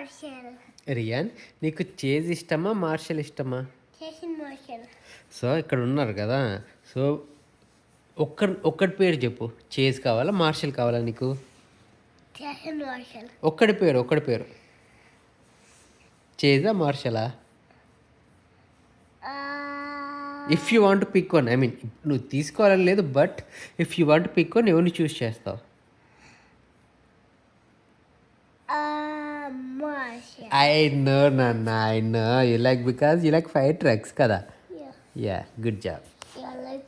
Martial. Rayon, నీకు chase ఇష్టమా martial ఇష్టమా? చేసిన మార్షల్. సో ఇక్కడ ఉన్నారు కదా, సో ఒక్కడి పేరు చెప్పు. చేజ్ కావాలా మార్షల్ కావాలా నీకు? చేసిన మార్షల్. ఒక్కడి పేరు. చేజా మార్షలా? If you want pick one, I mean నువ్వు తీసుకోవాలని లేదు, but if you want pick one ఎవరిని చూస్ చేస్తావు? Marshall. I know, Nana, I know. You like because you like fire trucks, kada? Yeah. Yeah, good job. Yeah, like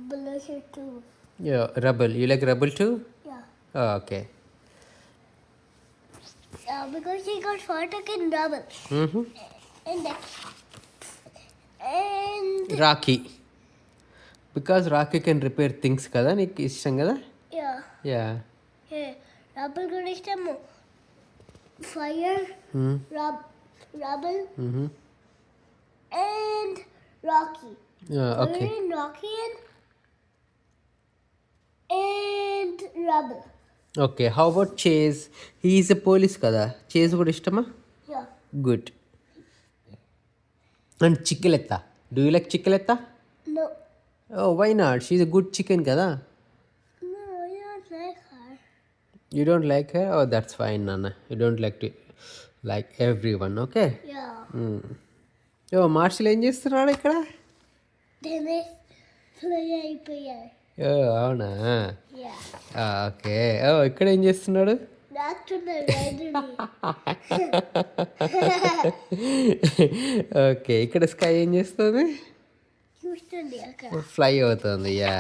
Blusher too. Yeah, Rubble. You like Rubble too? Yeah. Oh, okay. Because he got Fartak in Rubble. Mm-hmm. And Rocky. Because Rocky can repair things, kada? నీకు ఇష్టం కదా? yeah. Yeah. Hey, Rubble కూడా ఇష్టము. Fire, Hmm. Rubble, Mm-hmm. and Rocky. Yeah, okay. Fire and Rocky and Rubble. Okay, how about Chase? He is a police కదా? Chase కూడా ఇష్టమా? Yeah. Good. And Chiquiletta. Do you like Chiquiletta? No. Oh, why not? She's a good chicken kada? No, I don't like her. You don't like her? Oh, that's fine, Nana. You don't like everyone, okay? Yeah. Oh martial ఏం చేస్తున్నాడు ఇక్కడ? Then they fly అయిపోయారు. ఓ అవునా? Yeah. Okay. ఓ ఇక్కడ ఏం చేస్తున్నాడు? దాచున్నారు. Okay, ఇక్కడ sky ఏం చేస్తుంది? చూస్తుంది అక్కడ. ఫ్లై అవుతుంది. యా.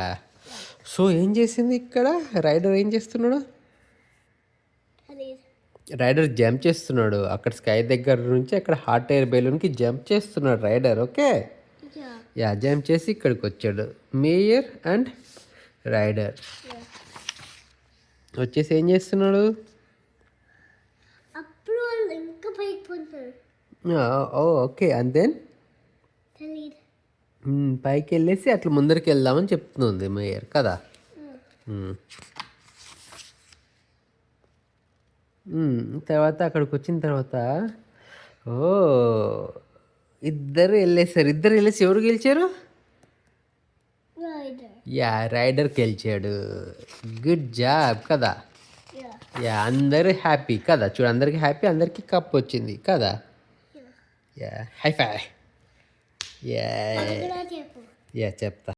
సో ఏం చేసింది ఇక్కడ? రైడర్ ఏం చేస్తున్నాడు? రైడర్ జంప్ చేస్తున్నాడు. అక్కడ స్కై దగ్గర నుంచి అక్కడ హాట్ ఎయిర్ బెలూన్కి జంప్ చేస్తున్నాడు రైడర్. ఓకే. యా, జంప్ చేసి ఇక్కడికి వచ్చాడు మేయర్ అండ్ రైడర్. వచ్చేసి ఏం చేస్తున్నాడు? అప్పుడు వాళ్ళు ఇంకా పైకి పోతారు. ఓకే, అండ్ దెన్ పైకి వెళ్ళేసి అట్లా ముందరికి వెళ్దామని చెప్తుంది మేయర్ కదా. తర్వాత అక్కడికి వచ్చిన తర్వాత ఇద్దరు వెళ్ళేసి ఎవరు గెలిచారు? యా, రైడర్ గెలిచాడు. గుడ్ జాబ్ కదా. యా, అందరూ హ్యాపీ కదా. చూడు, అందరికి హ్యాపీ, అందరికి కప్ వచ్చింది కదా. యా, హై ఫై. యా చెప్తా.